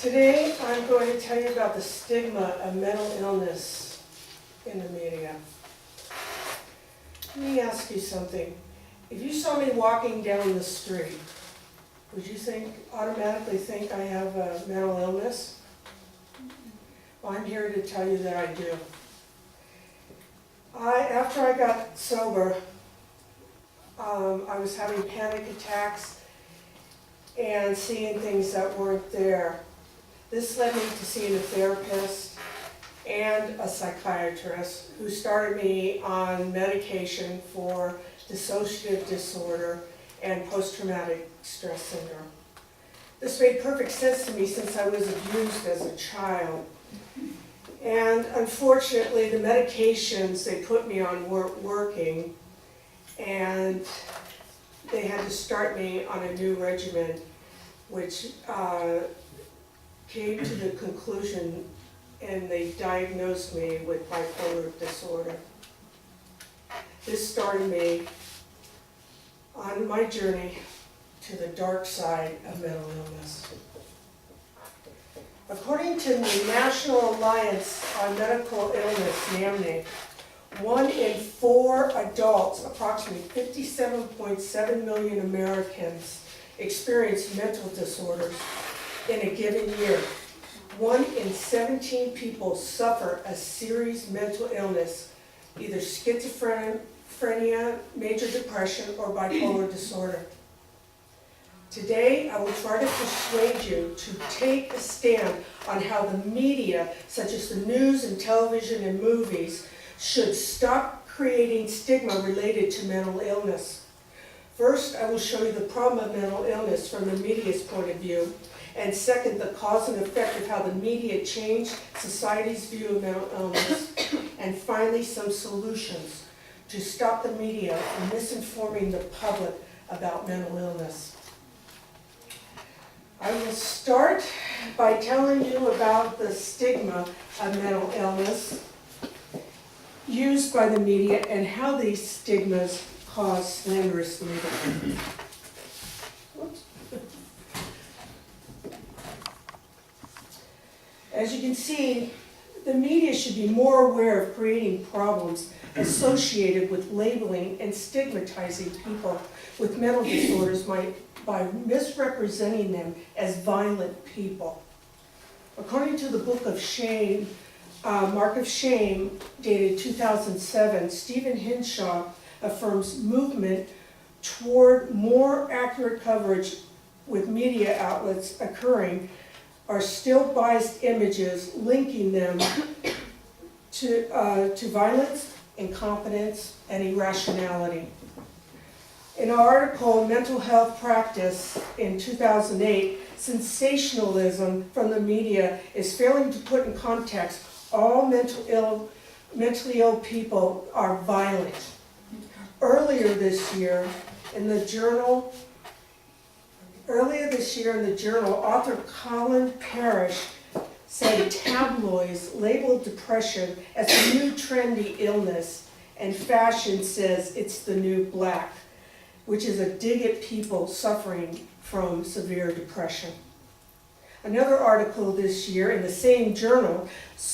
Today, I'm going to tell you about the stigma of mental illness in the media. Let me ask you something. If you saw me walking down the street, would you automatically think I have a mental illness? Well, I'm here to tell you that I do. After I got sober, I was having panic attacks and seeing things that weren't there. This led me to seeing a therapist and a psychiatrist who started me on medication for dissociative disorder and post-traumatic stress syndrome. This made perfect sense to me since I was abused as a child. And unfortunately, the medications they put me on weren't working, and they had to start me on a new regimen, which came to the conclusion, and they diagnosed me with bipolar disorder. This started me on my journey to the dark side of mental illness. According to the National Alliance on Medical Illness, NAMNE, 1 in 4 adults, approximately 57.7 million Americans, experience mental disorders in a given year. 1 in 17 people suffer a serious mental illness, either schizophrenia, major depression, or bipolar disorder. Today, I will try to persuade you to take a stand on how the media, such as the news and television and movies, should stop creating stigma related to mental illness. First, I will show you the problem of mental illness from the media's point of view, and second, the cause and effect of how the media changed society's view of mental illness, and finally, some solutions to stop the media from misinforming the public about mental illness. I will start by telling you about the stigma of mental illness used by the media and how these stigmas cause slanderous labels. As you can see, the media should be more aware of creating problems associated with labeling and stigmatizing people with mental disorders by misrepresenting them as violent people. According to the Book of Shame, Mark of Shame, dated 2007, Stephen Hinshaw affirms movement toward more accurate coverage with media outlets occurring are still biased images linking them to violence, incompetence, and irrationality. In an article, Mental Health Practice, in 2008, sensationalism from the media is failing to put in context all mentally ill people are violent. Earlier this year in the journal, author Colin Parrish said tabloids labeled depression as a new trendy illness, and fashion says it's the new black, which is a dig at people suffering from severe depression. Another article this year in the same journal,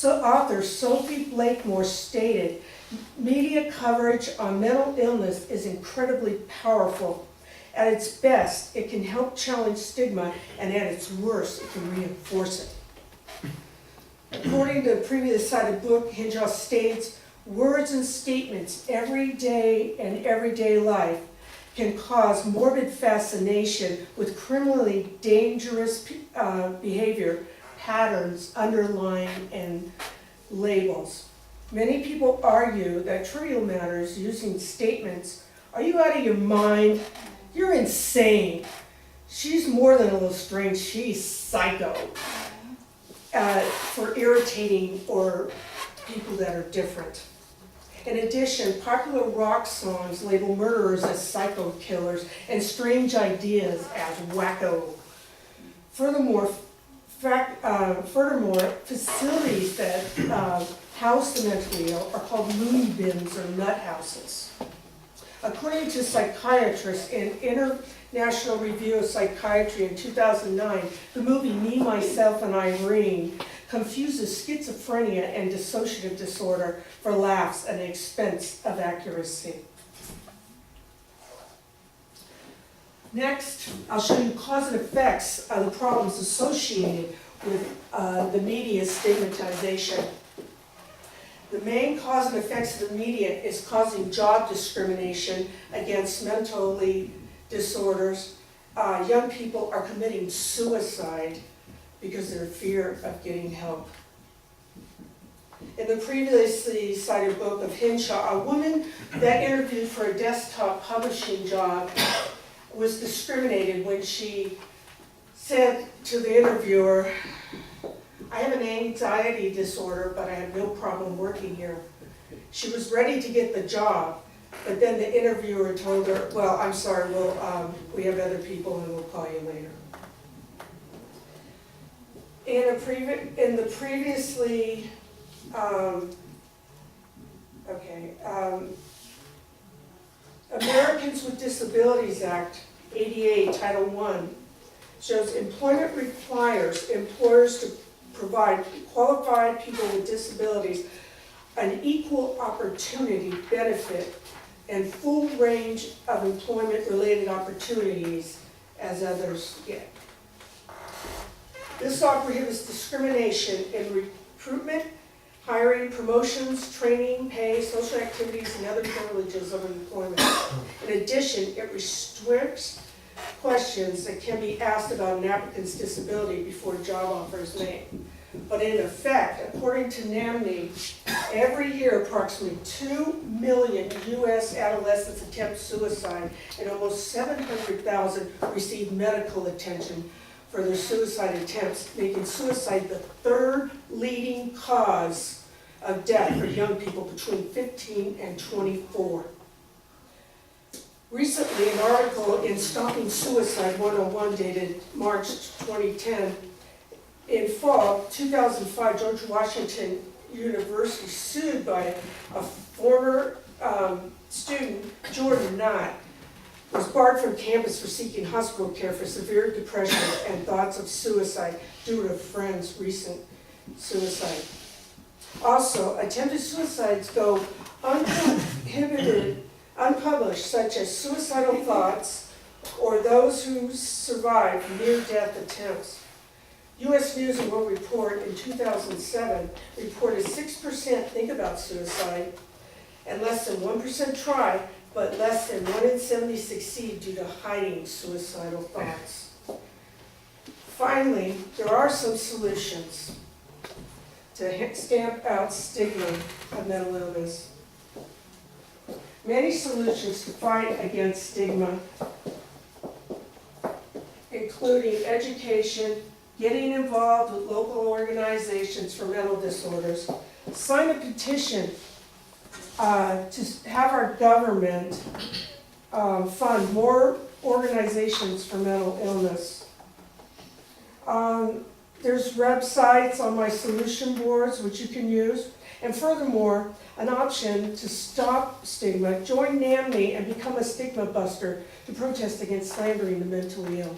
author Sophie Blakemore stated, media coverage on mental illness is incredibly powerful. At its best, it can help challenge stigma, and at its worst, it can reinforce it. According to the previously cited book, Hinshaw states, words and statements every day in everyday life can cause morbid fascination with criminally dangerous behavior patterns underlying and labels. Many people argue that trivial matters using statements, "Are you out of your mind? You're insane. She's more than a little strange, she's psycho," for irritating or people that are different. In addition, popular rock songs label murderers as psycho killers and strange ideas as wacko. Furthermore, facilities that house the mentally ill are called loony bins or nut houses. According to psychiatrists and National Review of Psychiatry in 2009, the movie Me, Myself, and Irene confuses schizophrenia and dissociative disorder for laughs at the expense of accuracy. Next, I'll show you cause and effects of the problems associated with the media's stigmatization. The main cause and effects of the media is causing job discrimination against mentally disorders. Young people are committing suicide because of their fear of getting help. In the previously cited book of Hinshaw, a woman that interviewed for a desktop publishing job was discriminated when she said to the interviewer, "I have an anxiety disorder, but I have no problem working here." She was ready to get the job, but then the interviewer told her, "Well, I'm sorry, we have other people and we'll call you later." In the previously, Americans with Disabilities Act, ADA, Title I, shows employment requires employers to provide qualified people with disabilities an equal opportunity benefit and full range of employment-related opportunities as others get. This law prohibits discrimination in recruitment, hiring, promotions, training, pay, social activities, and other privileges of employment. In addition, it restricts questions that can be asked about an applicant's disability before a job offer is made. But in effect, according to NAMNE, every year approximately 2 million U.S. adolescents attempt suicide and almost 700,000 receive medical attention for their suicide attempts, making suicide the third leading cause of death for young people between 15 and 24. Recently, an article in Stopping Suicide 101 dated March 2010, in fall 2005, George Washington University sued by a former student, Jordan Knott, was barred from campus for seeking hospital care for severe depression and thoughts of suicide due to a friend's recent suicide. Also, attempted suicides go unpublished, such as suicidal thoughts or those who survive near-death attempts. U.S. News and World Report in 2007 reported 6% think about suicide and less than 1% try, but less than 1 in 70 succeed due to hiding suicidal thoughts. Finally, there are some solutions to stamp out stigma of mental illness. Many solutions to fight against stigma, including education, getting involved with local organizations for mental disorders, sign a petition to have our government fund more organizations for mental illness. There's websites on my solution boards which you can use, and furthermore, an option to stop stigma. Join NAMNE and become a stigma buster to protest against slandering the mentally ill.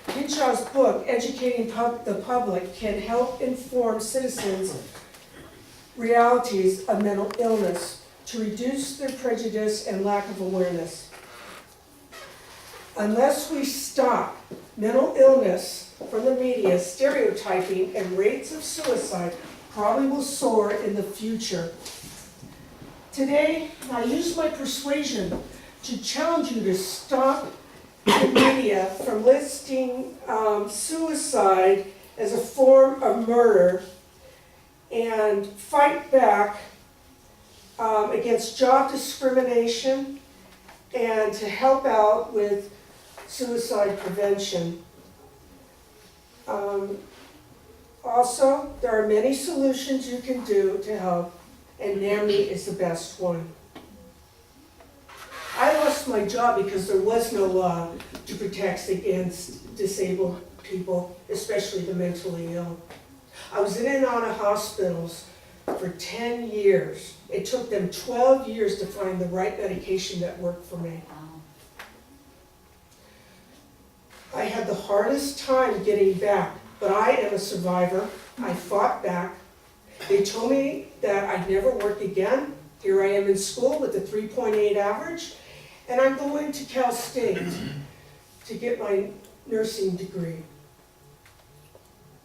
Hinshaw's book, Educating the Public, can help inform citizens realities of mental illness to reduce their prejudice and lack of awareness. Unless we stop mental illness from the media, stereotyping and rates of suicide probably will soar in the future. Today, I use my persuasion to challenge you to stop the media from listing suicide as a form of murder and fight back against job discrimination and to help out with suicide prevention. Also, there are many solutions you can do to help, and NAMNE is the best one. I lost my job because there was no law to protect against disabled people, especially the mentally ill. I was in and out of hospitals for 10 years. It took them 12 years to find the right medication that worked for me. I had the hardest time getting back, but I am a survivor. I fought back. They told me that I'd never work again. Here I am in school with a 3.8 average, and I'm going to Cal State to get my nursing degree.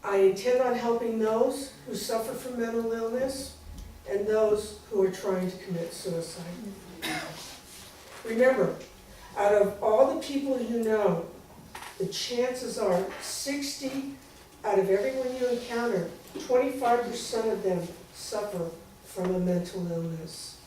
I intend on helping those who suffer from mental illness and those who are trying to commit suicide. Remember, out of all the people you know, the chances are 60 out of everyone you encounter, 25% of them suffer from a mental illness.